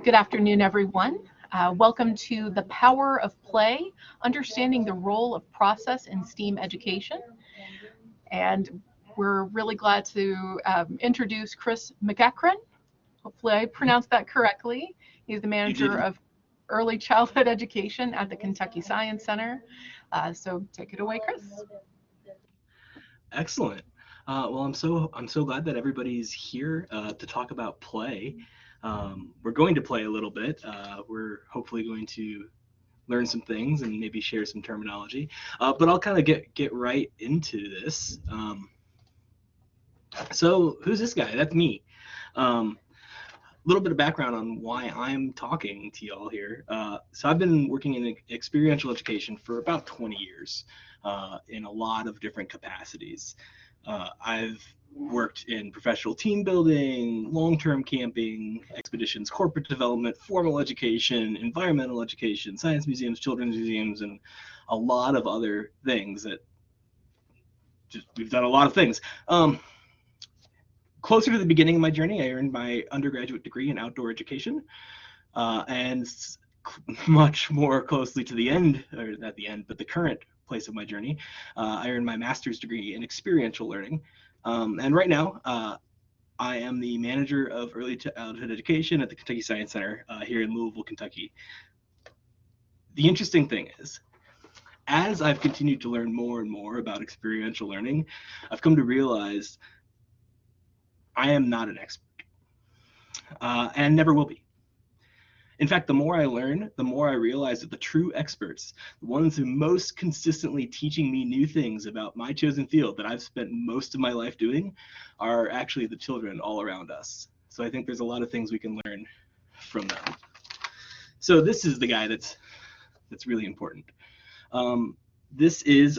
Good afternoon, everyone. Welcome to The Power of Play, Understanding the Role of Process in STEAM Education. And we're really glad to introduce Chris McEachran. Hopefully I pronounced that correctly. He's the You manager did of early childhood education at the Kentucky Science Center. So take it away, Chris. excellent. Well, I'm so glad that everybody's here to talk about play. We're going to play a little bit. We're hopefully going to learn some things and maybe share some terminology. But I'll kind of get right into this. So who's this guy? That's me. Little bit of background on why I'm talking to y'all here. So I've been working in experiential education for about 20 years in a lot of different capacities. I've worked in professional team building, long-term camping, expeditions, corporate development, formal education, environmental education, science museums, children's museums, and a lot of other things that we've done a lot of things. Closer to the beginning of my journey, I earned my undergraduate degree in outdoor education, and much more closely to the end, or not the end, but the current place of my journey, I earned my master's degree in experiential learning. And right now, I am the manager of early childhood education at the Kentucky Science Center here in Louisville, Kentucky. The interesting thing is, as I've continued to learn more and more about experiential learning, I've come to realize I am not an expert, and never will be. In fact, the more I learn, the more I realize that the true experts, the ones who most consistently teaching me new things about my chosen field that I've spent most of my life doing, are actually the children all around us. So I think there's a lot of things we can learn from them. So this is the guy that's really important. This is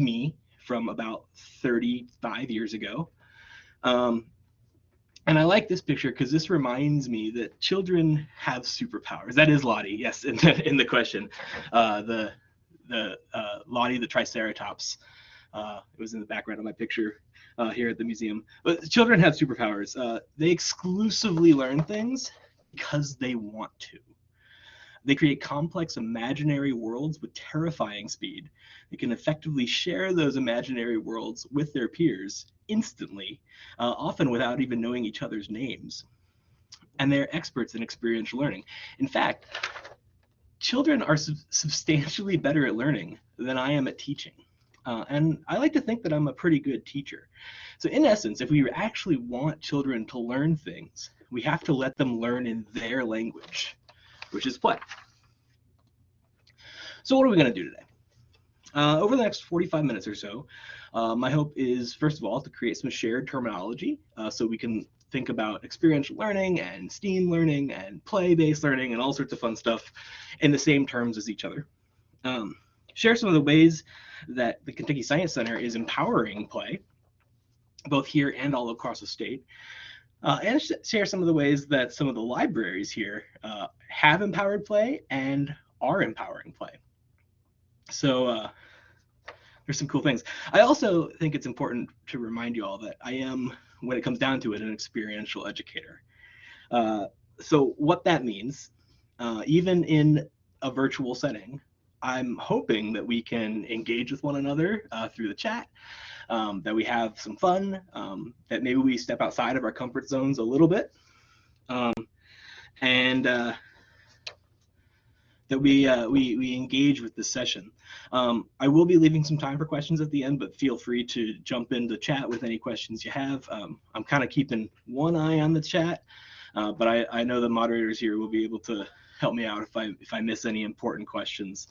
me from about 35 years ago. And I like this picture because this reminds me that children have superpowers. That is Lottie, yes, in the question. The Lottie the Triceratops. It was in the background of my picture here at the museum. But children have superpowers. They exclusively learn things because they want to. They create complex imaginary worlds with terrifying speed. They can effectively share those imaginary worlds with their peers instantly, often without even knowing each other's names. And they're experts in experiential learning. In fact, children are substantially better at learning than I am at teaching. And I like to think that I'm a pretty good teacher. So in essence, if we actually want children to learn things, we have to let them learn in their language, which is play. So what are we going to do today? Over the next 45 minutes or so, my hope is, first of all, to create some shared terminology so we can think about experiential learning and STEAM learning and play-based learning and all sorts of fun stuff in the same terms as each other. Share some of the ways that the Kentucky Science Center is empowering play, both here and all across the state. And share some of the ways that some of the libraries here have empowered play and are empowering play. So there's some cool things. I also think it's important to remind you all that I am, when it comes down to it, an experiential educator. So what that means, even in a virtual setting, I'm hoping that we can engage with one another through the chat, that we have some fun, that maybe we step outside of our comfort zones a little bit, and that we engage with this session. I will be leaving some time for questions at the end, but feel free to jump into chat with any questions you have. I'm kind of keeping one eye on the chat, but I know the moderators here will be able to help me out if I miss any important questions.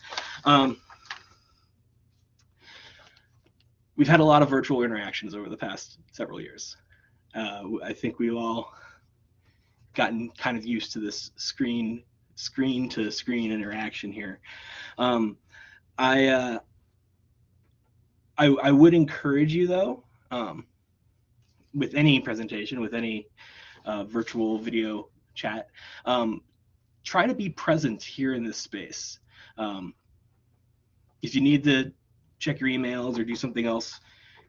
We've had a lot of virtual interactions over the past several years. I think we've all gotten kind of used to this screen to screen interaction here. I would encourage you though, with any presentation, with any virtual video chat, try to be present here in this space. If you need to check your emails or do something else,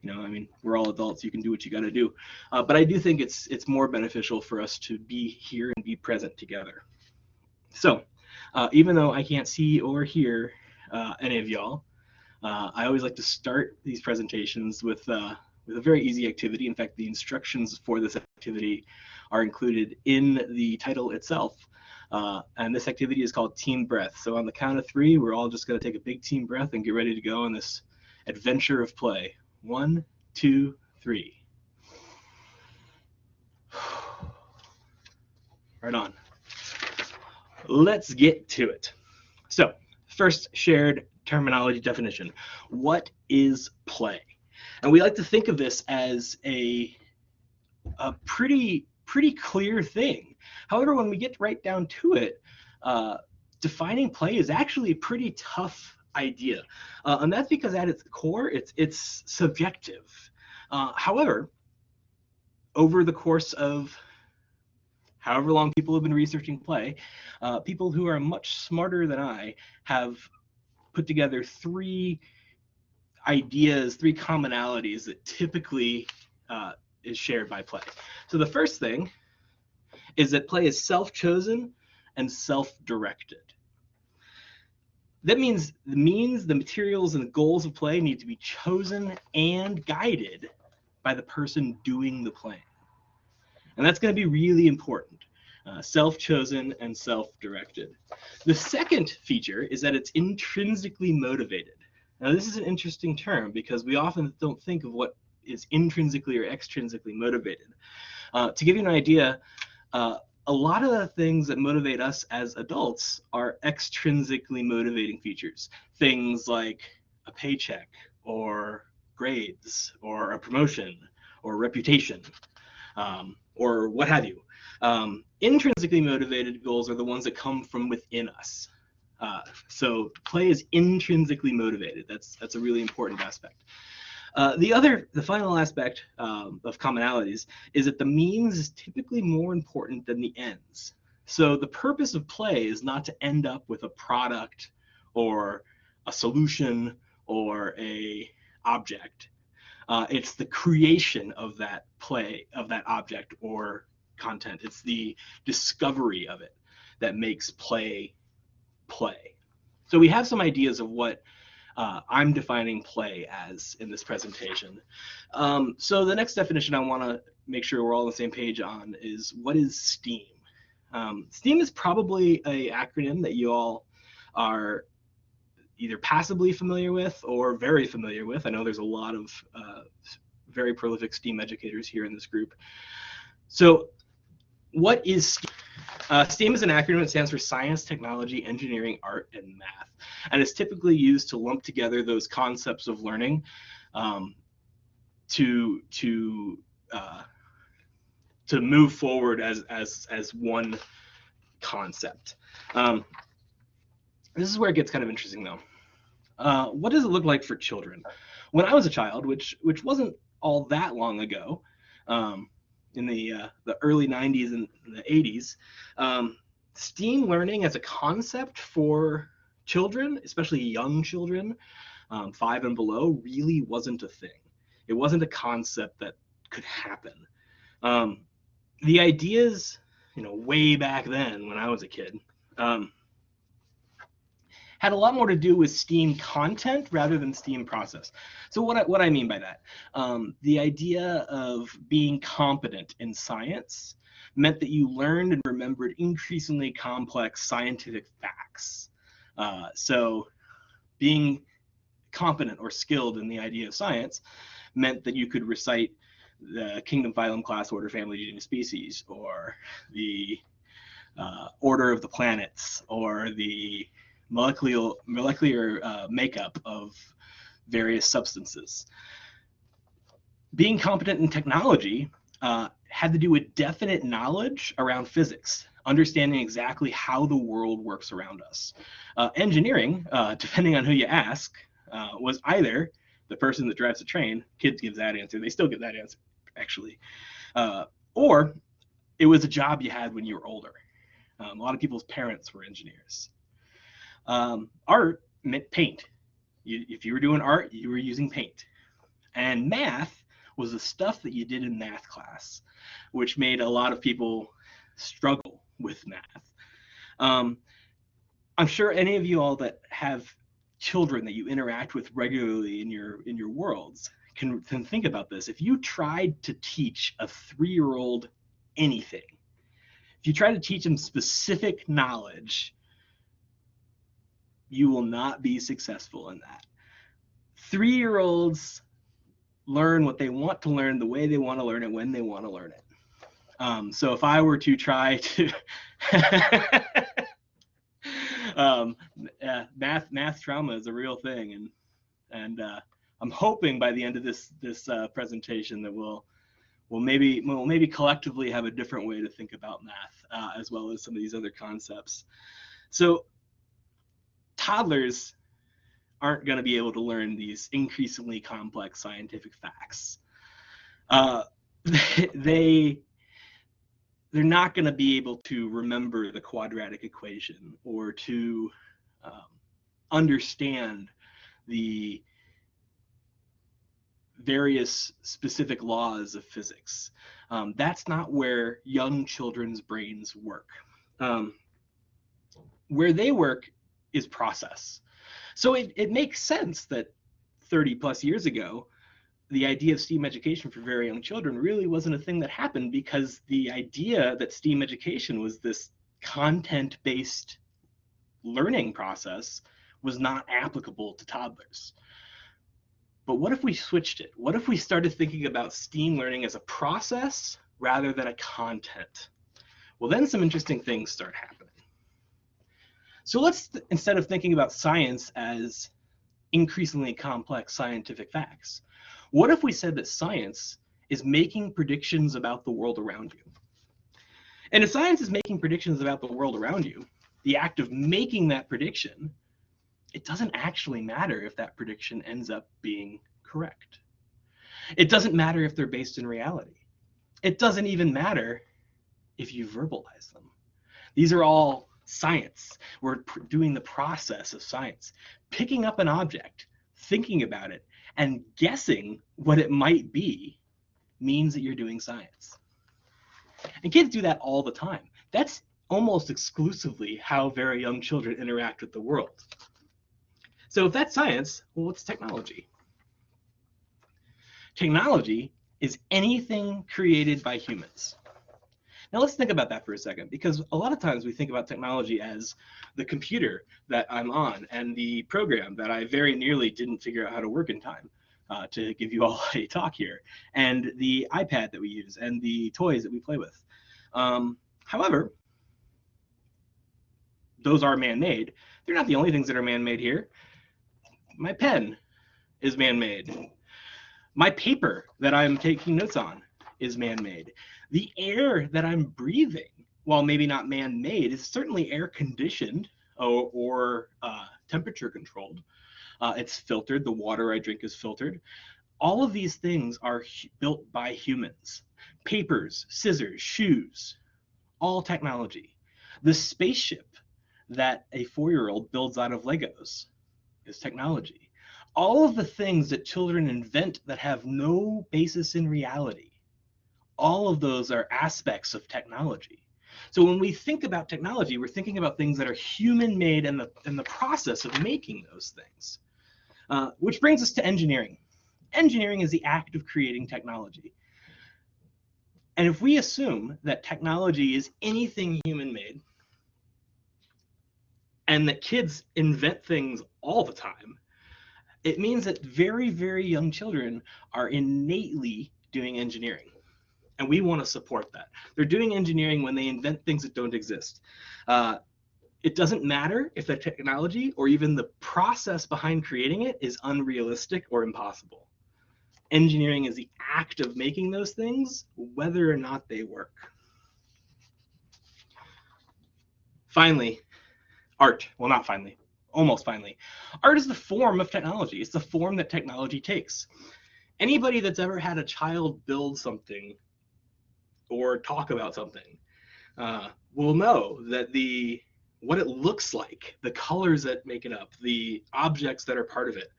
You know, I mean, we're all adults. You can do what you got to do. But I do think it's more beneficial for us to be here and be present together. So even though I can't see or hear any of y'all, I always like to start these presentations with a very easy activity. In fact, the instructions for this activity are included in the title itself. And this activity is called Team Breath. So on the count of 3, we're all just going to take a big team breath and get ready to go on this adventure of play. 1, 2, 3. Right on. Let's get to it. So first, shared terminology definition. What is play? And we like to think of this as a pretty clear thing. However, when we get right down to it, defining play is actually a pretty tough idea. And that's because at its core, it's subjective. However, over the course of however long people have been researching play, people who are much smarter than I have put together 3 ideas, 3 commonalities that typically is shared by play. So the first thing is that play is self-chosen and self-directed. That means the means, the materials, and the goals of play need to be chosen and guided by the person doing the playing. And that's going to be really important. Self-chosen and self-directed. The second feature is that it's intrinsically motivated. Now, this is an interesting term because we often don't think of what is intrinsically or extrinsically motivated. To give you an idea, a lot of the things that motivate us as adults are extrinsically motivating features. Things like a paycheck or grades or a promotion or reputation or what have you. Intrinsically motivated goals are the ones that come from within us. So play is intrinsically motivated. That's a really important aspect. The final aspect of commonalities is that the means is typically more important than the ends. So the purpose of play is not to end up with a product or a solution or a object. It's the creation of that play, of that object or content. It's the discovery of it that makes play play. So we have some ideas of what I'm defining play as in this presentation. So the next definition I want to make sure we're all on the same page on is, what is STEAM? STEAM is probably an acronym that you all are either passively familiar with or very familiar with. I know there's a lot of very prolific STEAM educators here in this group. So what is STEAM? STEAM is an acronym that stands for science, technology, engineering, art, and math. And it's typically used to lump together those concepts of learning to move forward as one concept. This is where it gets kind of interesting, though. What does it look like for children? When I was a child, which wasn't all that long ago, in the early 90s and the 80s, STEAM learning as a concept for children, especially young children, 5 and below, really wasn't a thing. It wasn't a concept that could happen. The ideas, way back then when I was a kid, had a lot more to do with STEAM content rather than STEAM process. So what I mean by that, the idea of being competent in science meant that you learned and remembered increasingly complex scientific facts. So being competent or skilled in the idea of science meant that you could recite the kingdom, phylum, class, order, family, genus, species, or the order of the planets, or the molecular makeup of various substances. Being competent in technology had to do with definite knowledge around physics, understanding exactly how the world works around us. Engineering, depending on who you ask, was either the person that drives the train, kids give that answer, they still give that answer, actually, or it was a job you had when you were older. A lot of people's parents were engineers. Art meant paint. If you were doing art, you were using paint. And math was the stuff that you did in math class, which made a lot of people struggle with math. I'm sure any of you all that have children that you interact with regularly in your worlds can think about this. If you tried to teach a 3-year-old anything, if you try to teach them specific knowledge, you will not be successful in that. 3-year-olds learn what they want to learn, the way they want to learn it, when they want to learn it. So if I were to try to math trauma is a real thing, and I'm hoping by the end of this presentation that we'll maybe collectively have a different way to think about math, as well as some of these other concepts. So toddlers aren't going to be able to learn these increasingly complex scientific facts. They're not going to be able to remember the quadratic equation or to understand the various specific laws of physics. That's not where young children's brains work. Where they work is process. So it makes sense that 30 plus years ago, the idea of STEAM education for very young children really wasn't a thing that happened, because the idea that STEAM education was this content-based learning process was not applicable to toddlers. But what if we switched it? What if we started thinking about STEAM learning as a process rather than a content? Well, then some interesting things start happening. So let's, instead of thinking about science as increasingly complex scientific facts, what if we said that science is making predictions about the world around you? And if science is making predictions about the world around you, the act of making that prediction, it doesn't actually matter if that prediction ends up being correct. It doesn't matter if they're based in reality. It doesn't even matter if you verbalize them. These are all science. We're doing the process of science. Picking up an object, thinking about it, and guessing what it might be means that you're doing science. And kids do that all the time. That's almost exclusively how very young children interact with the world. So if that's science, well, what's technology? Technology is anything created by humans. Now let's think about that for a second, because a lot of times we think about technology as the computer that I'm on and the program that I very nearly didn't figure out how to work in time to give you all a talk here, and the iPad that we use, and the toys that we play with. However, those are man-made. They're not the only things that are man-made here. My pen is man-made. My paper that I'm taking notes on is man-made. The air that I'm breathing, while maybe not man-made, is certainly air-conditioned or temperature controlled. It's filtered. The water I drink is filtered. All of these things are built by humans. Papers, scissors, shoes, all technology. The spaceship that a 4-year-old builds out of Legos is technology. All of the things that children invent that have no basis in reality, all of those are aspects of technology. So when we think about technology, we're thinking about things that are human-made and the process of making those things. Which brings us to engineering. Engineering is the act of creating technology. And if we assume that technology is anything human-made, and that kids invent things all the time, it means that very, very young children are innately doing engineering. And we want to support that. They're doing engineering when they invent things that don't exist. It doesn't matter if the technology or even the process behind creating it is unrealistic or impossible. Engineering is the act of making those things, whether or not they work. Finally, art. Well, not finally, almost finally. Art is the form of technology. It's the form that technology takes. Anybody that's ever had a child build something or talk about something will know that what it looks like, the colors that make it up, the objects that are part of it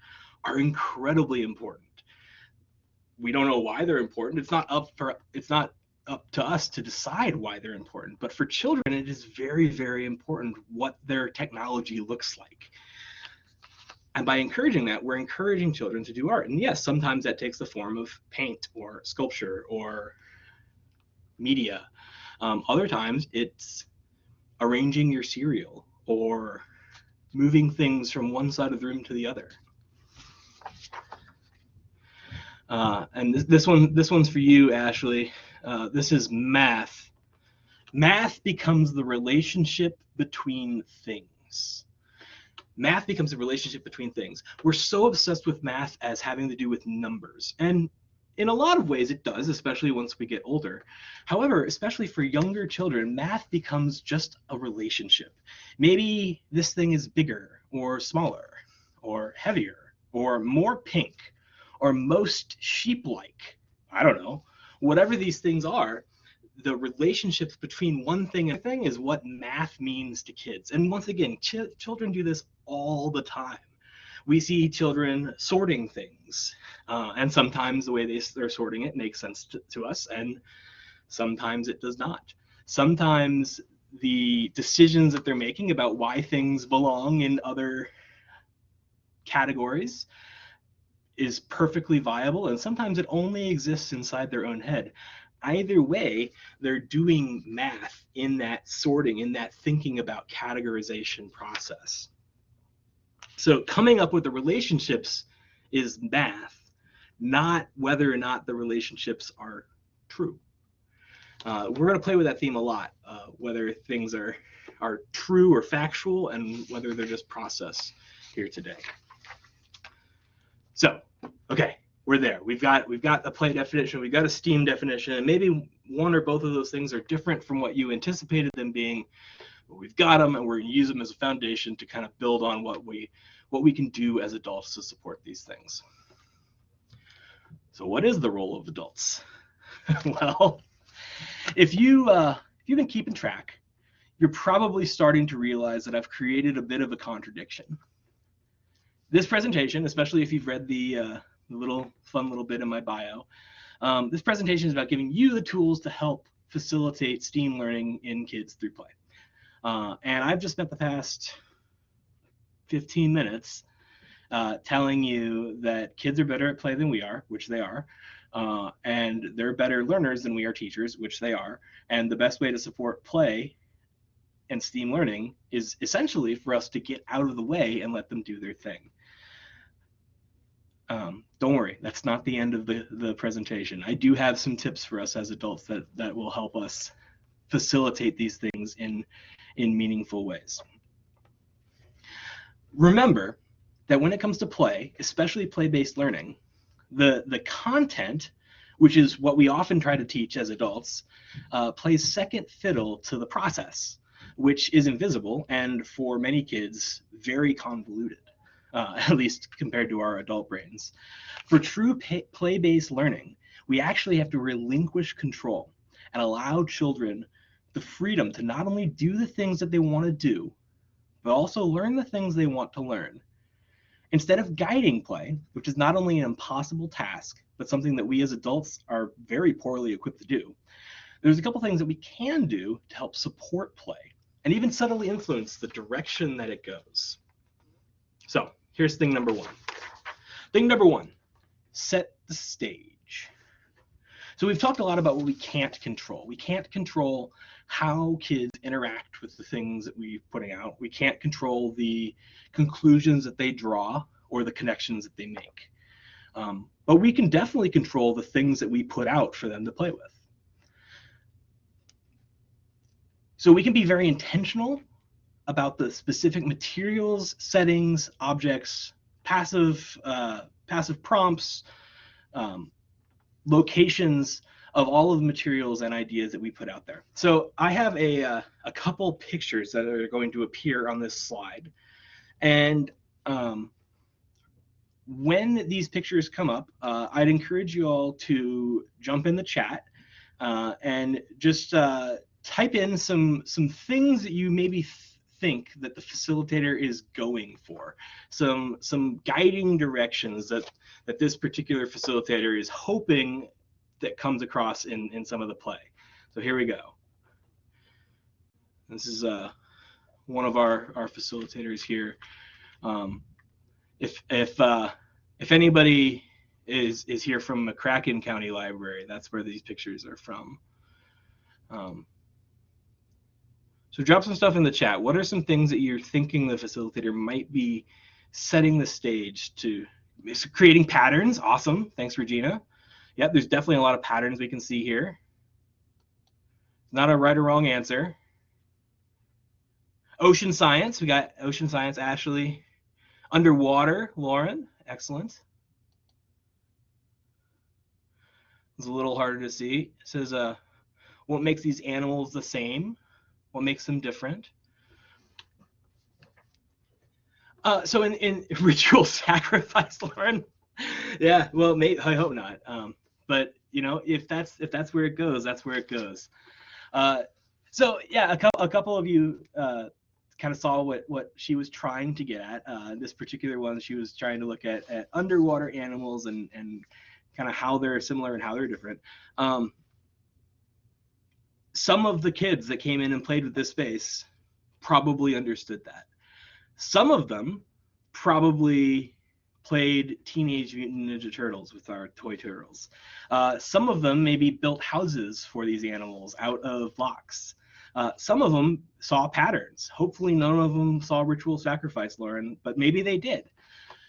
are incredibly important. we don't know why they're important. It's not up to us to decide why they're important. But for children, it is very, very important what their technology looks like. And by encouraging that, we're encouraging children to do art. And yes, sometimes that takes the form of paint or sculpture or media. Other times it's arranging your cereal or moving things from one side of the room to the other. And this one's for you, Ashley. This is math. Math becomes the relationship between things. Math becomes a relationship between things. We're so obsessed with math as having to do with numbers. And in a lot of ways it does, especially once we get older. However, especially for younger children, math becomes just a relationship. Maybe this thing is bigger or smaller or heavier or more pink or most sheep-like. I don't know. Whatever these things are, the relationships between one thing and another thing is what math means to kids. And once again, children do this all the time. We see children sorting things, and sometimes the way they're sorting it makes sense to us, and sometimes it does not. Sometimes the decisions that they're making about why things belong in other categories is perfectly viable, and sometimes it only exists inside their own head. Either way, they're doing math in that sorting, in that thinking about categorization process. So coming up with the relationships is math, not whether or not the relationships are true. We're going to play with that theme a lot, whether things are true or factual, and whether they're just process here today. So, okay, we're there. We've got a play definition, we've got a STEAM definition, and maybe one or both of those things are different from what you anticipated them being, but we've got them, and we're going to use them as a foundation to kind of build on what we can do as adults to support these things. So what is the role of adults? Well, if you've been keeping track, you're probably starting to realize that I've created a bit of a contradiction. This presentation, especially if you've read the fun little bit in my bio, this presentation is about giving you the tools to help facilitate STEAM learning in kids through play. And I've just spent the past 15 minutes telling you that kids are better at play than we are, which they are, and they're better learners than we are teachers, which they are, and the best way to support play and STEAM learning is essentially for us to get out of the way and let them do their thing. Don't worry, that's not the end of the presentation. I do have some tips for us as adults that will help us facilitate these things in meaningful ways. Remember that when it comes to play, especially play-based learning, the content, which is what we often try to teach as adults, plays second fiddle to the process, which is invisible and for many kids very convoluted, at least compared to our adult brains. For true play-based learning, we actually have to relinquish control and allow children the freedom to not only do the things that they want to do, but also learn the things they want to learn. Instead of guiding play, which is not only an impossible task, but something that we as adults are very poorly equipped to do, there's a couple things that we can do to help support play and even subtly influence the direction that it goes. So here's thing number one. Thing number one, set the stage. So we've talked a lot about what we can't control. We can't control how kids interact with the things that we're putting out. We can't control the conclusions that they draw or the connections that they make. But we can definitely control the things that we put out for them to play with. So we can be very intentional about the specific materials, settings, objects, passive prompts, locations of all of the materials and ideas that we put out there. So I have a couple pictures that are going to appear on this slide. And when these pictures come up, I'd encourage you all to jump in the chat and just type in some things that you maybe think that the facilitator is going for, some guiding directions that this particular facilitator is hoping that comes across in some of the play. So here we go. This is one of our facilitators here. If anybody is here from McCracken County Library, that's where these pictures are from. So drop some stuff in the chat. What are some things that you're thinking the facilitator might be setting the stage to? Creating patterns. Awesome. Thanks, Regina. Yep, there's definitely a lot of patterns we can see here. Not a right or wrong answer. Ocean science. We got ocean science, Ashley. Underwater, Lauren. Excellent. It's a little harder to see. It says, what makes these animals the same? What makes them different? So in ritual sacrifice, Lauren. Yeah, well, I hope not. But you know, if that's where it goes, that's where it goes. So yeah, a couple of you kind of saw what she was trying to get at. This particular one, she was trying to look at underwater animals and kind of how they're similar and how they're different. Some of the kids that came in and played with this space probably understood that. Some of them probably played Teenage Mutant Ninja Turtles with our toy turtles. Some of them maybe built houses for these animals out of blocks. Some of them saw patterns. Hopefully none of them saw ritual sacrifice, Lauren, but maybe they did.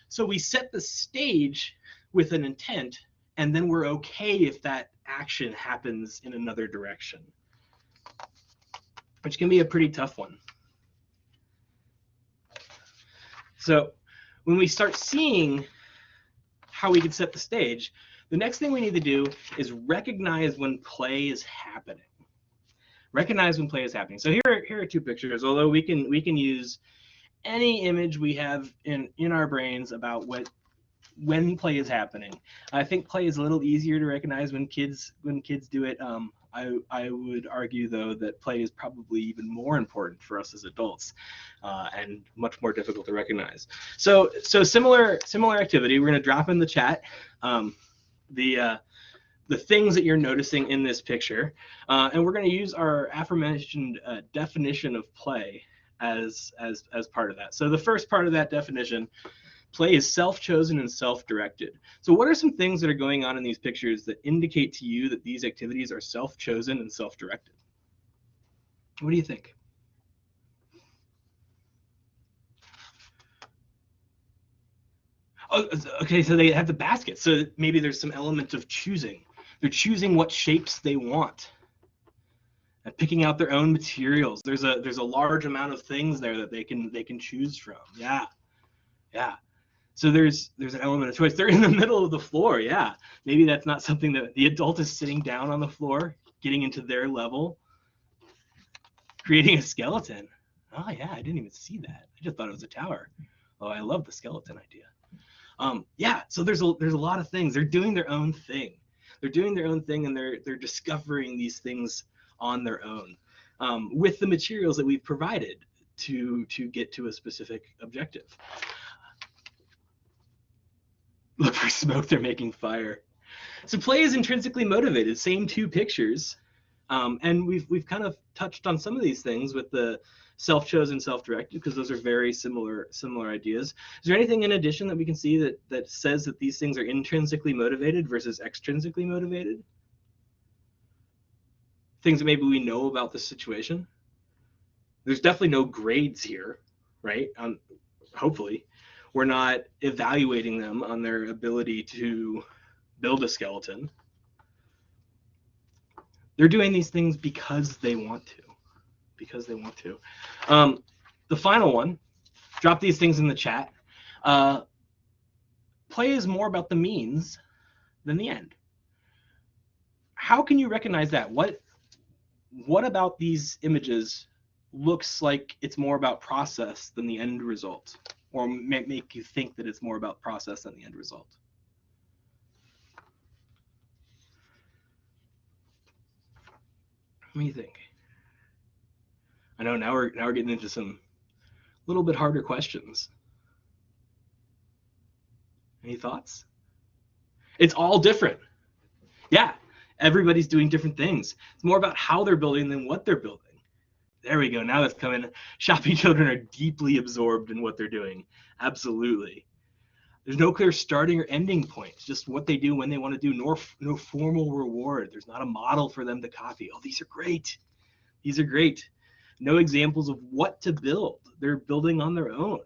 So we set the stage with an intent, and then we're okay if that action happens in another direction, which can be a pretty tough one. So when we start seeing how we can set the stage, the next thing we need to do is recognize when play is happening. Recognize when play is happening. So here are two pictures, although we can use any image we have in our brains about when play is happening. I think play is a little easier to recognize when kids do it. I would argue, though, that play is probably even more important for us as adults, and much more difficult to recognize. So similar activity. We're going to drop in the chat the things that you're noticing in this picture, and we're going to use our aforementioned definition of play as part of that. So the first part of that definition. Play is self-chosen and self-directed. So what are some things that are going on in these pictures that indicate to you that these activities are self-chosen and self-directed? What do you think? Oh, okay, so they have the basket. So maybe there's some element of choosing. They're choosing what shapes they want and picking out their own materials. There's a large amount of things there that they can choose from. Yeah. So there's an element of choice. They're in the middle of the floor. Yeah, maybe that's not something that the adult is sitting down on the floor, getting into their level, creating a skeleton. Oh yeah, I didn't even see that. I just thought it was a tower. Oh, I love the skeleton idea. Yeah, so there's a lot of things. They're doing their own thing. They're doing their own thing, and they're discovering these things on their own with the materials that we've provided to get to a specific objective. Look for smoke, they're making fire. So play is intrinsically motivated, same two pictures. And we've kind of touched on some of these things with the self-chosen, self-directed, because those are very similar ideas. Is there anything in addition that we can see that says that these things are intrinsically motivated versus extrinsically motivated? Things that maybe we know about the situation? There's definitely no grades here, right? Hopefully. We're not evaluating them on their ability to build a skeleton. They're doing these things because they want to. The final one, drop these things in the chat. Play is more about the means than the end. How can you recognize that? What about these images looks like it's more about process than the end result? Or make you think that it's more about process than the end result? What do you think? I know now we're getting into some little bit harder questions. Any thoughts? It's all different. Yeah, everybody's doing different things. It's more about how they're building than what they're building. There we go. Now it's coming. Shopping children are deeply absorbed in what they're doing. Absolutely. There's no clear starting or ending point. It's just what they do when they want to do. No formal reward. There's not a model for them to copy. Oh, these are great. These are great. No examples of what to build. They're building on their own.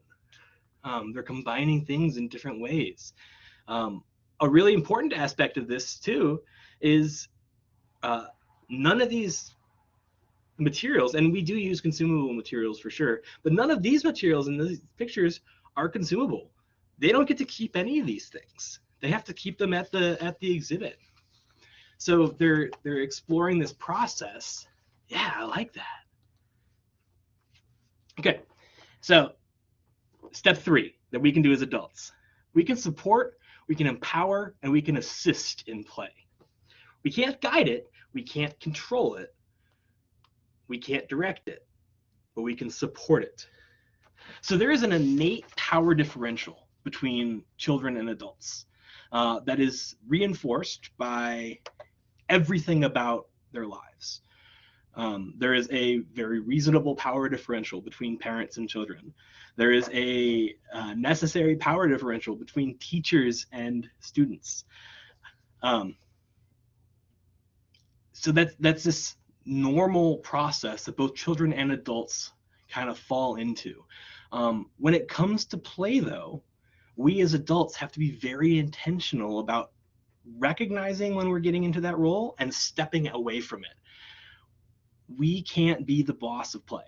They're combining things in different ways. A really important aspect of this too is none of these materials, and we do use consumable materials for sure, but none of these materials in these pictures are consumable. They don't get to keep any of these things. They have to keep them at the exhibit. So they're exploring this process. Yeah, I like that. Okay, so step 3 that we can do as adults. We can support, we can empower, and we can assist in play. We can't guide it, we can't control it, we can't direct it, but we can support it. So there is an innate power differential between children and adults that is reinforced by everything about their lives. There is a very reasonable power differential between parents and children. There is a necessary power differential between teachers and students. So that's this normal process that both children and adults kind of fall into. When it comes to play, though, we as adults have to be very intentional about recognizing when we're getting into that role and stepping away from it. We can't be the boss of play.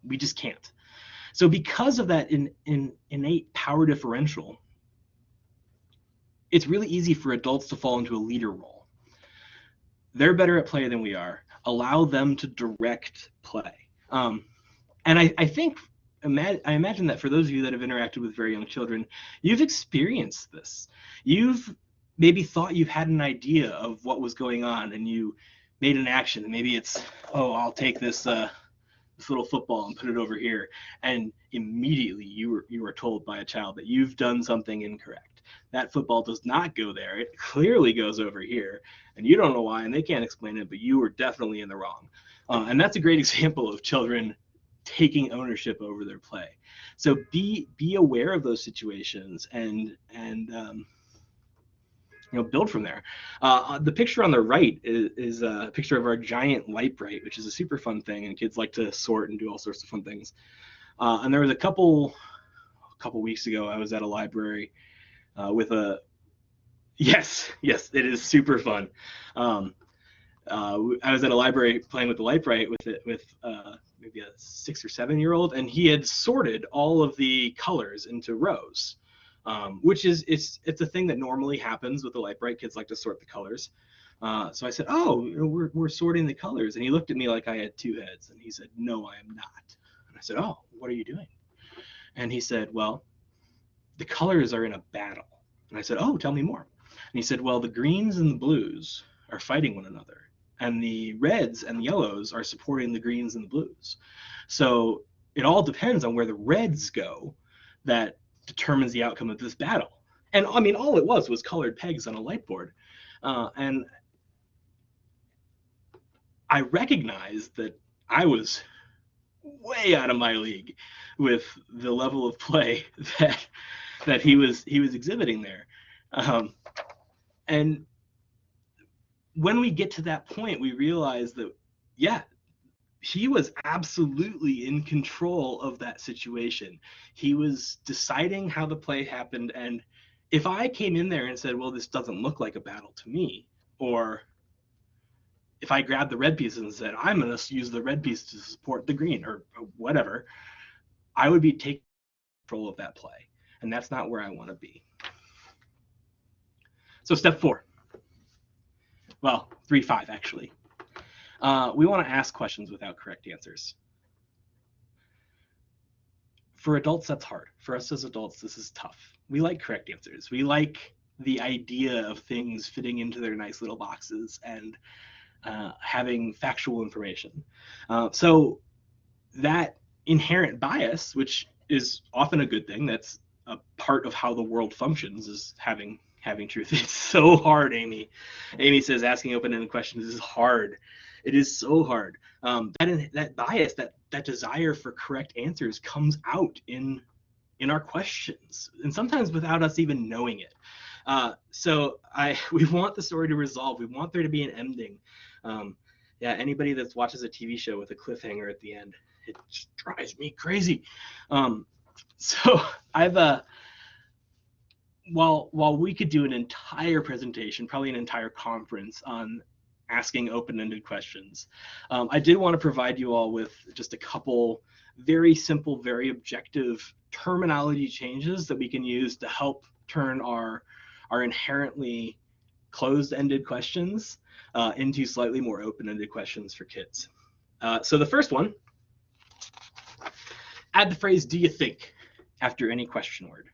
We just can't. So because of that innate power differential, it's really easy for adults to fall into a leader role. They're better at play than we are. Allow them to direct play. And I think, I imagine that for those of you that have interacted with very young children, you've experienced this. You've maybe thought you've had an idea of what was going on and you made an action. Maybe it's, oh, I'll take this little football and put it over here. And immediately you were told by a child that you've done something incorrect. That football does not go there. It clearly goes over here. And you don't know why, and they can't explain it, but you were definitely in the wrong. And that's a great example of children taking ownership over their play. So be aware of those situations and build from there. The picture on the right is a picture of our giant light bright, which is a super fun thing, and kids like to sort and do all sorts of fun things. And there was a couple weeks ago, I was at a library with a yes, it is super fun. I was at a library playing with the light bright with maybe a 6 or 7-year-old, and he had sorted all of the colors into rows. Which is it's a thing that normally happens with the light bright. Kids like to sort the colors. So I said, oh, we're sorting the colors. And he looked at me like I had 2 heads. And he said, no, I am not. And I said, oh, what are you doing? And he said, well, the colors are in a battle. And I said, oh, tell me more. And he said, well, the greens and the blues are fighting one another. And the reds and the yellows are supporting the greens and the blues. So it all depends on where the reds go that determines the outcome of this battle. And I mean, all it was colored pegs on a light board. And I recognized that I was way out of my league with the level of play that he was exhibiting there. And when we get to that point, we realize that, yeah, he was absolutely in control of that situation. He was deciding how the play happened. And if I came in there and said, well, this doesn't look like a battle to me, or if I grabbed the red pieces and said, I'm going to use the red piece to support the green or whatever, I would be taking control of that play. And that's not where I want to be. So step 4. Well, 3-5 actually. We want to ask questions without correct answers. For adults, that's hard. For us as adults, this is tough. We like correct answers. We like the idea of things fitting into their nice little boxes and having factual information. So that inherent bias, which is often a good thing. That's a part of how the world functions, is having truth. It's so hard, Amy. Amy says asking open-ended questions is hard. It is so hard. That bias, that desire for correct answers, comes out in our questions, and sometimes without us even knowing it. So we want the story to resolve. We want there to be an ending. Yeah, anybody that watches a TV show with a cliffhanger at the end, it just drives me crazy. So I've while we could do an entire presentation, probably an entire conference on asking open-ended questions, I did want to provide you all with just a couple very simple, very objective terminology changes that we can use to help turn our inherently closed-ended questions into slightly more open-ended questions for kids. So the first one, add the phrase "do you think" after any question word.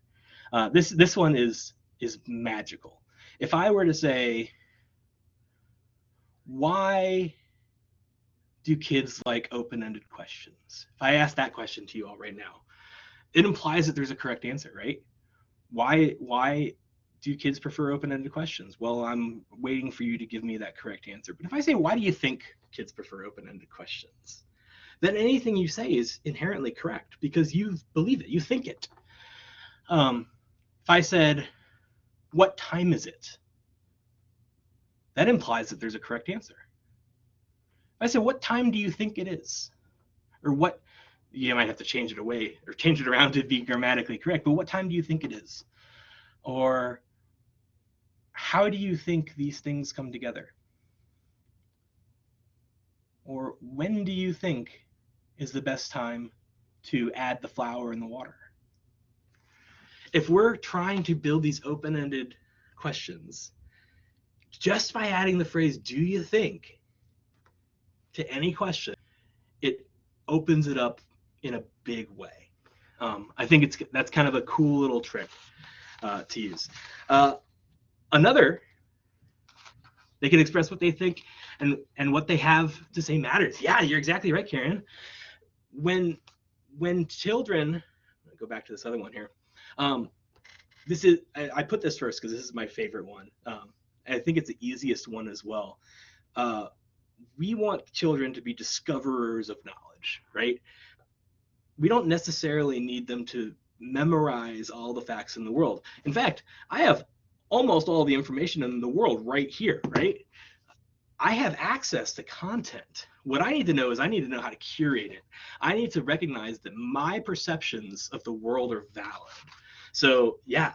This one is magical. If I were to say, why do kids like open-ended questions? If I ask that question to you all right now, it implies that there's a correct answer, right? Why do kids prefer open-ended questions? Well, I'm waiting for you to give me that correct answer. But if I say, why do you think kids prefer open-ended questions? Then anything you say is inherently correct because you believe it, you think it. If I said, what time is it? That implies that there's a correct answer. If I say, what time do you think it is? Or what, you might have to change it away or change it around to be grammatically correct, but what time do you think it is? Or how do you think these things come together? Or when do you think is the best time to add the flour in the water? If we're trying to build these open-ended questions, just by adding the phrase, do you think, to any question, it opens it up in a big way. I think that's kind of a cool little trick to use. Another, they can express what they think, and what they have to say matters. Yeah, you're exactly right, Karen. When children, I'll go back to this other one here. This is, I put this first because this is my favorite one. I think it's the easiest one as well. We want children to be discoverers of knowledge, right? We don't necessarily need them to memorize all the facts in the world. In fact, I have almost all the information in the world right here, right? I have access to content. What I need to know is I need to know how to curate it. I need to recognize that my perceptions of the world are valid. So yeah,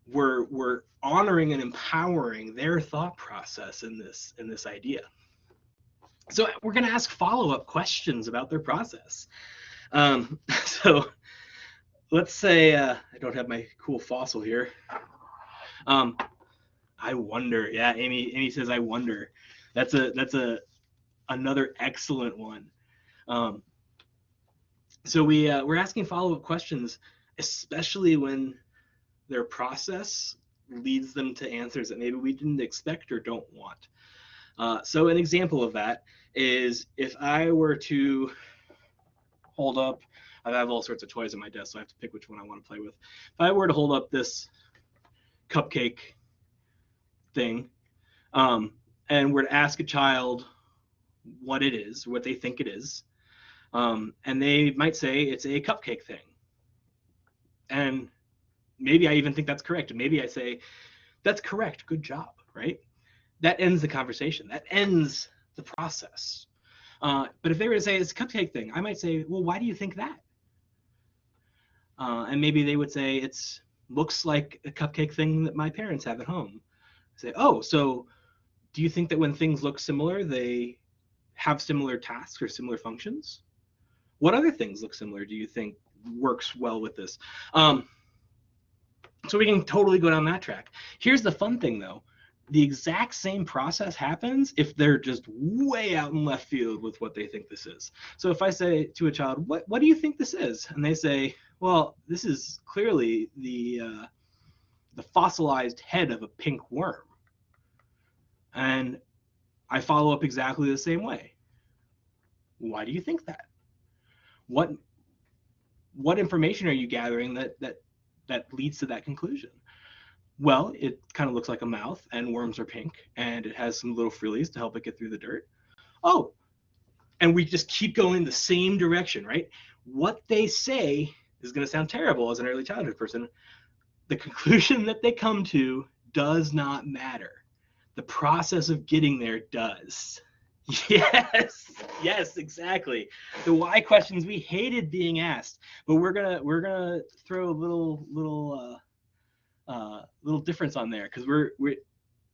we're honoring and empowering their thought process in this idea. So we're going to ask follow-up questions about their process. So let's say I don't have my cool fossil here. I wonder. Yeah, Amy says I wonder. That's another excellent one. So we're asking follow-up questions, especially when their process leads them to answers that maybe we didn't expect or don't want. So an example of that is if I were to hold up, I have all sorts of toys on my desk, so I have to pick which one I want to play with. If I were to hold up this cupcake thing, and were to ask a child what it is, what they think it is, and they might say it's a cupcake thing. And maybe I even think that's correct. And maybe I say, that's correct, good job, right? That ends the conversation. That ends the process. But if they were to say it's a cupcake thing, I might say, well, why do you think that? And maybe they would say it looks like a cupcake thing that my parents have at home. I say, oh, so do you think that when things look similar, they have similar tasks or similar functions? What other things look similar do you think works well with this? So we can totally go down that track. Here's the fun thing, though. The exact same process happens if they're just way out in left field with what they think this is. So if I say to a child, what do you think this is? And they say, well, this is clearly the fossilized head of a pink worm. And I follow up exactly the same way. Why do you think that? What information are you gathering that leads to that conclusion? Well, it kind of looks like a mouth, and worms are pink, and it has some little frillies to help it get through the dirt. Oh, and we just keep going the same direction, right? What they say is going to sound terrible as an early childhood person. The conclusion that they come to does not matter. The process of getting there does. Yes, yes, exactly. The why questions we hated being asked, but we're gonna throw a little difference on there, because we're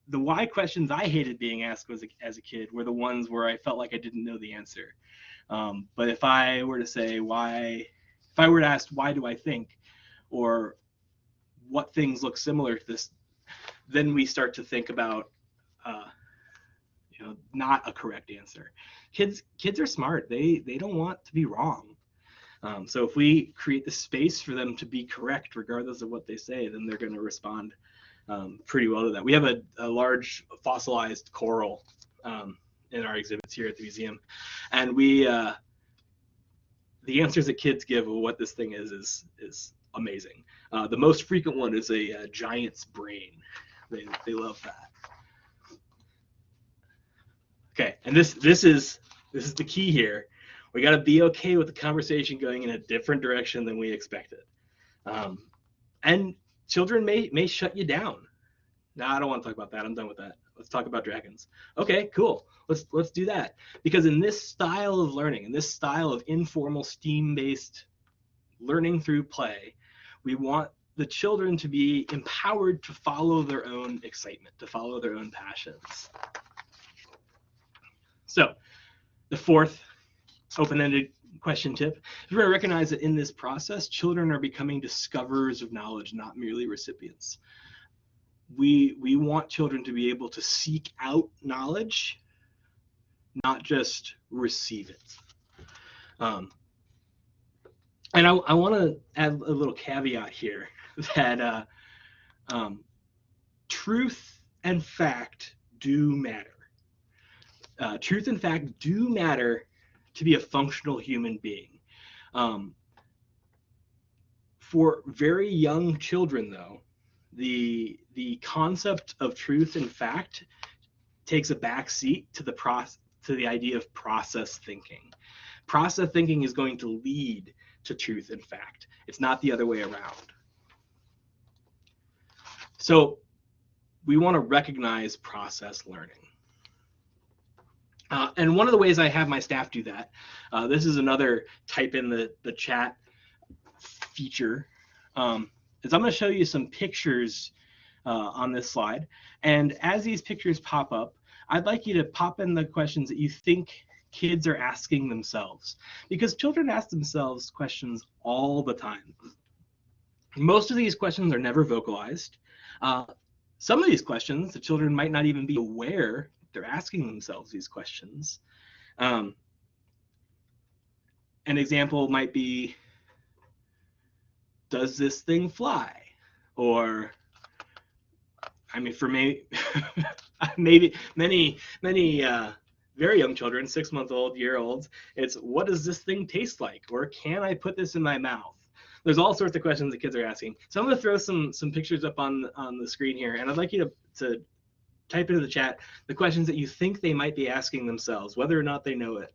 the why questions I hated being asked as a kid were the ones where I felt like I didn't know the answer. But if I were to say why, if I were to ask why do I think, or what things look similar to this, then we start to think about not a correct answer. Kids are smart. They don't want to be wrong. So if we create the space for them to be correct, regardless of what they say, then they're going to respond pretty well to that. We have a large fossilized coral in our exhibits here at the museum, and the answers that kids give of what this thing is amazing. The most frequent one is a giant's brain. They love that. Okay, and this is the key here. We got to be okay with the conversation going in a different direction than we expected. And children may shut you down. No, I don't want to talk about that. I'm done with that. Let's talk about dragons. Okay, cool. Let's do that. Because in this style of learning, in this style of informal STEAM-based learning through play, we want the children to be empowered to follow their own excitement, to follow their own passions. So the fourth open-ended question tip, you're going to recognize that in this process, children are becoming discoverers of knowledge, not merely recipients. We want children to be able to seek out knowledge, not just receive it. And I want to add a little caveat here that truth and fact do matter. Truth and fact do matter to be a functional human being. For very young children, though, the concept of truth and fact takes a back seat to the idea of process thinking. Process thinking is going to lead to truth and fact. It's not the other way around. So we want to recognize process learning. And one of the ways I have my staff do that, this is another type in the chat feature, is I'm going to show you some pictures on this slide. And as these pictures pop up, I'd like you to pop in the questions that you think kids are asking themselves, because children ask themselves questions all the time. Most of these questions are never vocalized. Some of these questions, the children might not even be aware they're asking themselves these questions. An example might be, does this thing fly? Or, I mean, for me, maybe many very young children, 6-month-old, year-olds, it's, what does this thing taste like? Or can I put this in my mouth? There's all sorts of questions that kids are asking. So I'm going to throw some pictures up on the screen here, and I'd like you to type into the chat the questions that you think they might be asking themselves, whether or not they know it.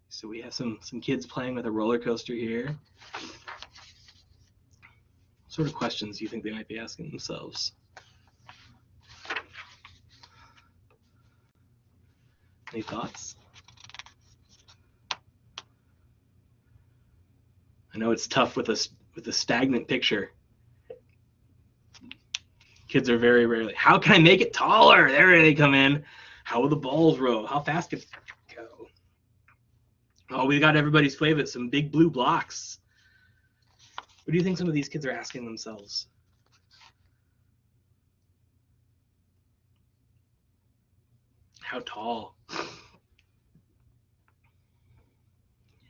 So we have some kids playing with a roller coaster here. What sort of questions do you think they might be asking themselves? Any thoughts? I know it's tough with a stagnant picture. Kids are very rarely, how can I make it taller? There they come in. How will the balls roll? How fast can it go? Oh, we got everybody's favorite, some big blue blocks. What do you think some of these kids are asking themselves? How tall?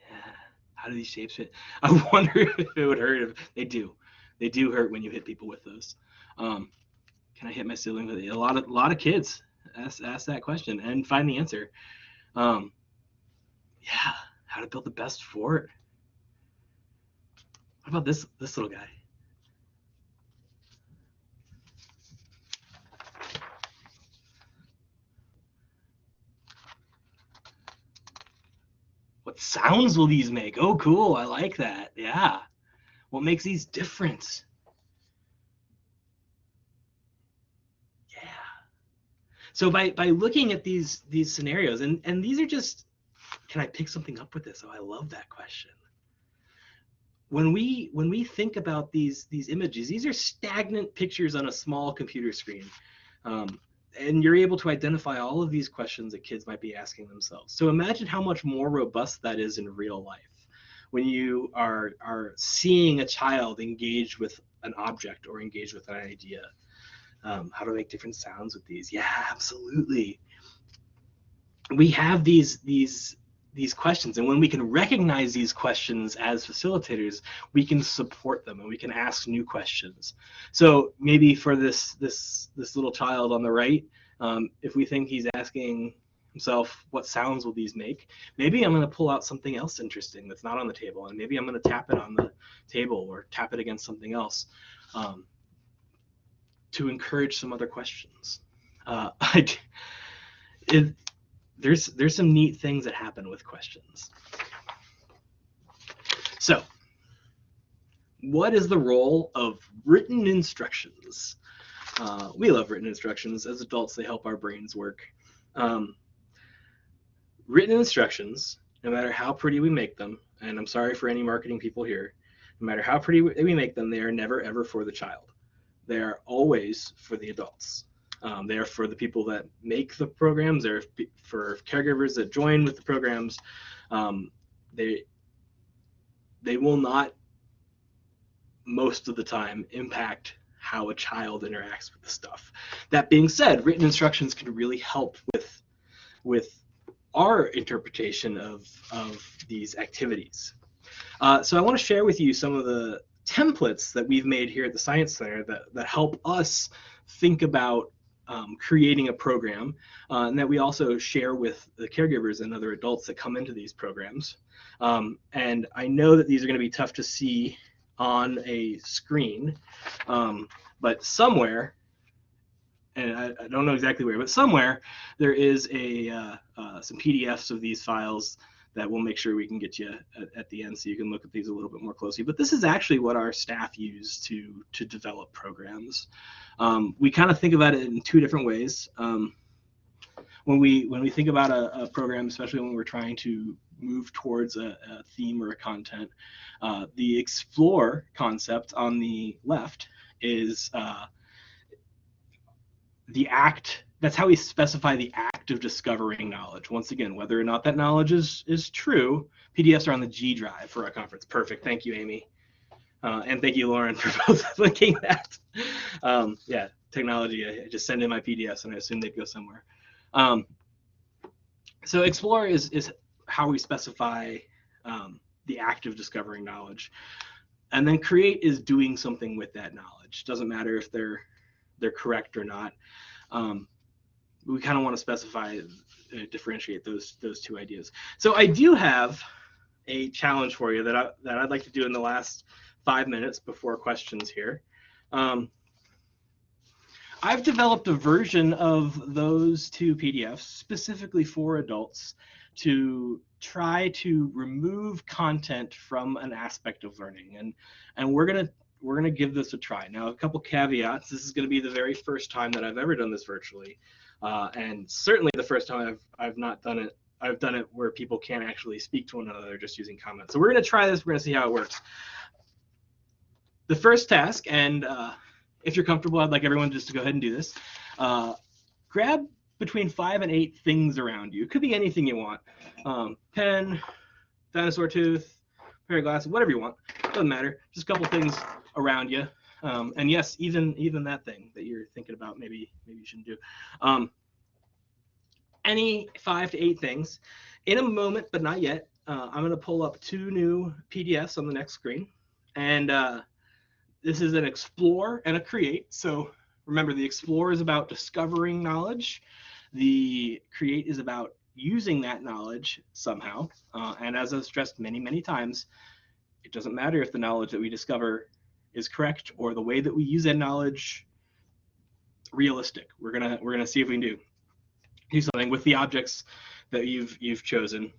Yeah. How do these shapes fit? I wonder if it would hurt. If they do. They do hurt when you hit people with those. Can I hit my sibling with it? A lot of kids ask that question and find the answer. Yeah, how to build the best fort. What about this little guy? What sounds will these make? Oh, cool. I like that. Yeah. What makes these different? Yeah. So by looking at these scenarios, and these are just, can I pick something up with this? Oh, I love that question. When we think about these images, these are stagnant pictures on a small computer screen. And you're able to identify all of these questions that kids might be asking themselves. So imagine how much more robust that is in real life when you are seeing a child engage with an object or engage with an idea. How to make different sounds with these? Yeah, absolutely. We have these questions, and when we can recognize these questions as facilitators, we can support them and we can ask new questions. So maybe for this little child on the right, if we think he's asking himself, what sounds will these make, maybe I'm going to pull out something else interesting that's not on the table, and maybe I'm going to tap it on the table or tap it against something else, to encourage some other questions. It, there's some neat things that happen with questions. So, what is the role of written instructions? We love written instructions. As adults, they help our brains work. Written instructions, no matter how pretty we make them, and I'm sorry for any marketing people here, no matter how pretty we make them, they are never ever for the child. They are always for the adults. They are for the people that make the programs. They're for caregivers that join with the programs. They will not, most of the time, impact how a child interacts with the stuff. That being said, written instructions can really help with our interpretation of these activities. So I want to share with you some of the templates that we've made here at the Science Center that help us think about creating a program, and that we also share with the caregivers and other adults that come into these programs. And I know that these are going to be tough to see on a screen, but somewhere, and I don't know exactly where, but somewhere there is some PDFs of these files that we'll make sure we can get you at the end so you can look at these a little bit more closely. But this is actually what our staff use to develop programs. We kind of think about it in two different ways. When we think about a program, especially when we're trying to move towards a theme or a content, the explore concept on the left is the act. That's how we specify the act of discovering knowledge. Once again, whether or not that knowledge is true, PDFs are on the G drive for our conference. Perfect. Thank you, Amy. And thank you, Lauren, for both linking that. Yeah, technology, I just send in my PDFs and I assume they'd go somewhere. So explore is how we specify the act of discovering knowledge. And then create is doing something with that knowledge. Doesn't matter if they're correct or not. We kind of want to specify, differentiate those two ideas. So I do have a challenge for you that I'd like to do in the last 5 minutes before questions here. I've developed a version of those two PDFs specifically for adults to try to remove content from an aspect of learning, and we're gonna give this a try. Now, a couple caveats: this is going to be the very first time that I've ever done this virtually, and certainly the first time I've not done it. I've done it where people can't actually speak to one another, just using comments. So we're going to try this. We're going to see how it works. The first task, and if you're comfortable, I'd like everyone just to go ahead and do this. Grab between 5 and 8 things around you. It could be anything you want. Pen, dinosaur tooth, pair of glasses, whatever you want. Doesn't matter. Just a couple things around you. And yes, even that thing that you're thinking about, maybe you shouldn't do. Any 5 to 8 things. In a moment, but not yet, I'm going to pull up 2 new PDFs on the next screen. And this is an explore and a create. So remember, the explore is about discovering knowledge. The create is about using that knowledge somehow. And as I've stressed many, many times, it doesn't matter if the knowledge that we discover is correct or the way that we use that knowledge realistic. We're gonna see if we can do something with the objects that you've chosen.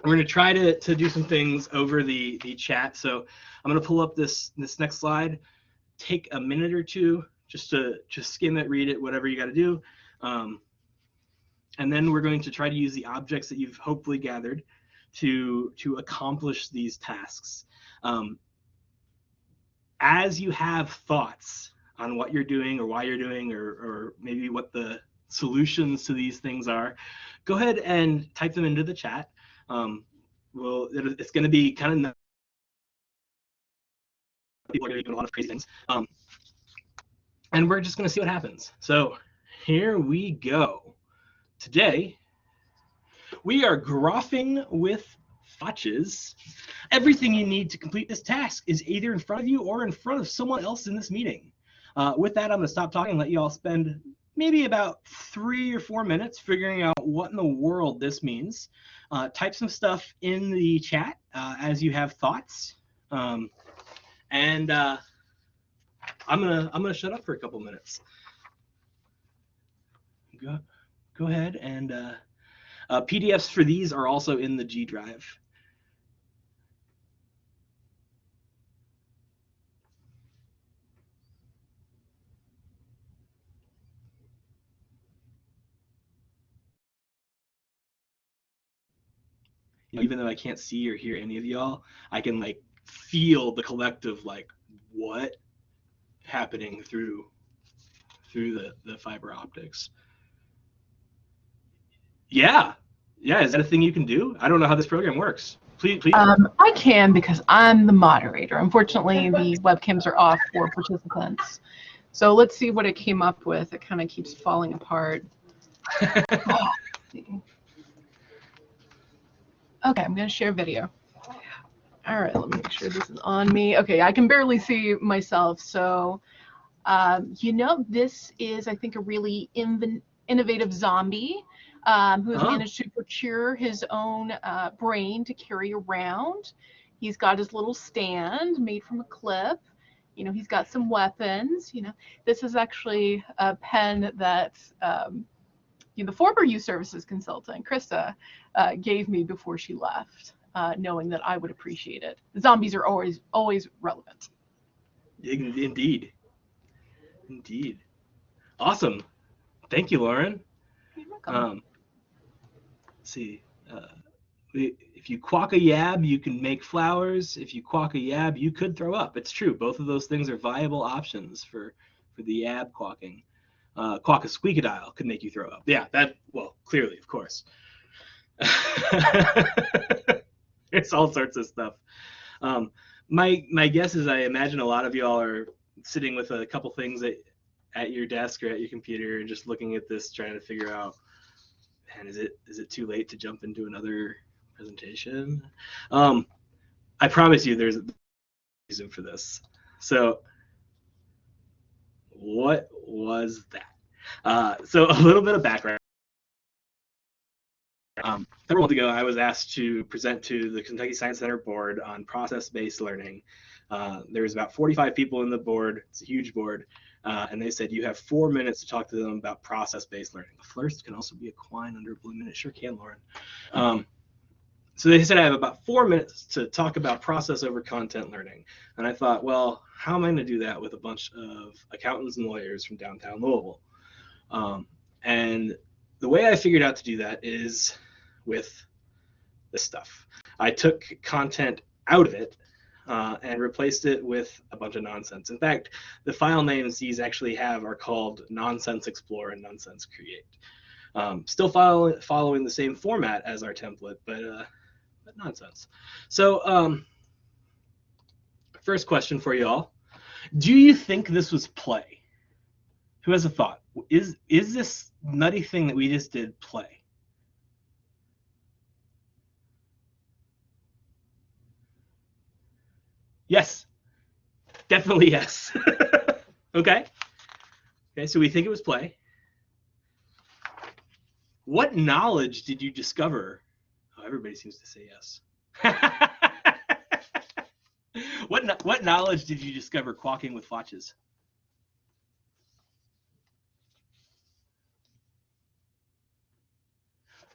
We're going to try to do some things over the chat. So I'm going to pull up this next slide. Take a minute or two just to skim it, read it, whatever you got to do. And then we're going to try to use the objects that you've hopefully gathered to accomplish these tasks. As you have thoughts on what you're doing or why you're doing or maybe what the solutions to these things are, go ahead and type them into the chat. Well, it's going to be kind of people are doing a lot of crazy things, and we're just going to see what happens. So here we go. Today we are graphing with fetches. Everything you need to complete this task is either in front of you or in front of someone else in this meeting. With that, I'm going to stop talking and let you all spend maybe about 3 or 4 minutes figuring out what in the world this means. Type some stuff in the chat as you have thoughts, and I'm gonna shut up for a couple minutes. Go ahead, and PDFs for these are also in the G Drive. Even though I can't see or hear any of y'all, I can like feel the collective like what happening through the fiber optics. Yeah, is that a thing you can do? I don't know how this program works. Please. I can, because I'm the moderator. Unfortunately, the webcams are off for participants. So let's see what it came up with. It kind of keeps falling apart. Okay, I'm going to share video. All right, let me make sure this is on me. Okay, I can barely see myself. So, this is, I think, a really innovative zombie who has managed to procure his own brain to carry around. He's got his little stand made from a clip. He's got some weapons. This is actually a pen that the former youth services consultant, Krista, gave me before she left, knowing that I would appreciate it. Zombies are always relevant. Indeed. Awesome. Thank you, Lauren. You're welcome. Let's see. If you quack a yab, you can make flowers. If you quack a yab, you could throw up. It's true. Both of those things are viable options for the yab quacking. Quack a squeakadile could make you throw up. Yeah, clearly, of course. It's all sorts of stuff. My guess is I imagine a lot of y'all are sitting with a couple things at your desk or at your computer and just looking at this, trying to figure out, man, is it too late to jump into another presentation? I promise you there's a reason for this. So what was that? So a little bit of background. Several months ago, I was asked to present to the Kentucky Science Center board on process-based learning. There was about 45 people in the board. It's a huge board. And they said, you have 4 minutes to talk to them about process-based learning. A flirst can also be a quine under a blue minute. Sure can, Lauren. So they said I have about 4 minutes to talk about process over content learning. And I thought, well, how am I going to do that with a bunch of accountants and lawyers from downtown Louisville? And the way I figured out to do that is with this stuff. I took content out of it and replaced it with a bunch of nonsense. In fact, the file names these actually are called Nonsense Explore and Nonsense Create. Still following the same format as our template, but nonsense. So first question for you all. Do you think this was play? Who has a thought? Is this nutty thing that we just did play? Yes. Definitely yes. Okay, so we think it was play. What knowledge did you discover? Oh, everybody seems to say yes. What knowledge did you discover quacking with foxes?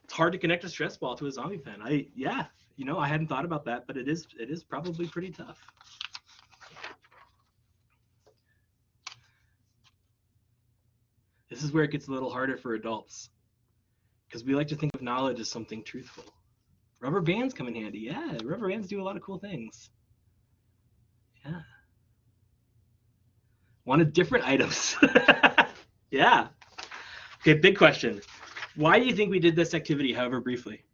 It's hard to connect a stress ball to a zombie pen. Yeah, I hadn't thought about that, but it is probably pretty tough. This is where it gets a little harder for adults, because we like to think of knowledge as something truthful. Rubber bands come in handy. Yeah, rubber bands do a lot of cool things. Yeah. Wanted different items. Yeah. Okay, big question. Why do you think we did this activity, however briefly?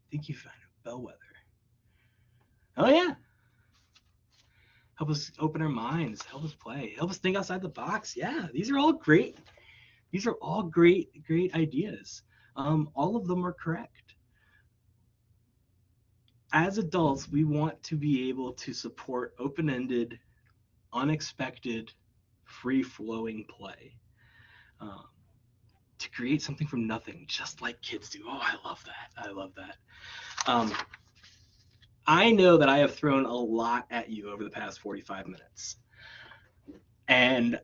I think you find a bellwether. Oh, yeah. Help us open our minds, help us play, help us think outside the box. Yeah, these are all great. These are all great ideas. All of them are correct. As adults, we want to be able to support open-ended, unexpected, free-flowing play. To create something from nothing, just like kids do. Oh, I love that. I love that. I know that I have thrown a lot at you over the past 45 minutes. And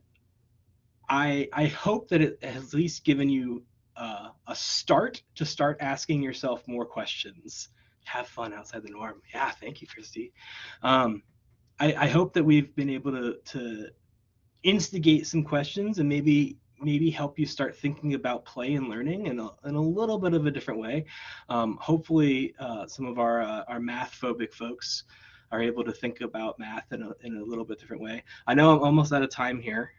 I hope that it has at least given you a start to start asking yourself more questions. Have fun outside the norm. Yeah, thank you, Christy. I hope that we've been able to instigate some questions and maybe help you start thinking about play and learning in a little bit of a different way. Hopefully, some of our math phobic folks are able to think about math in a little bit different way. I know I'm almost out of time here.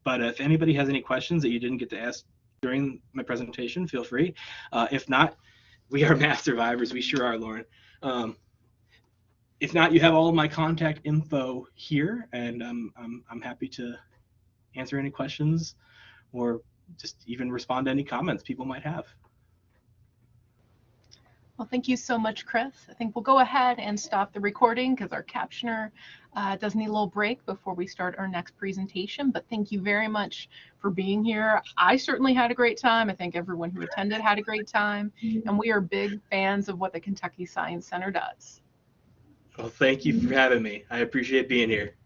But if anybody has any questions that you didn't get to ask during my presentation, feel free. If not, we are math survivors. We sure are, Lauren. If not, you have all of my contact info here, and I'm happy to answer any questions or just even respond to any comments people might have. Well, thank you so much, Chris. I think we'll go ahead and stop the recording because our captioner does need a little break before we start our next presentation. But thank you very much for being here. I certainly had a great time. I think everyone who attended had a great time. And we are big fans of what the Kentucky Science Center does. Well, thank you for having me. I appreciate being here.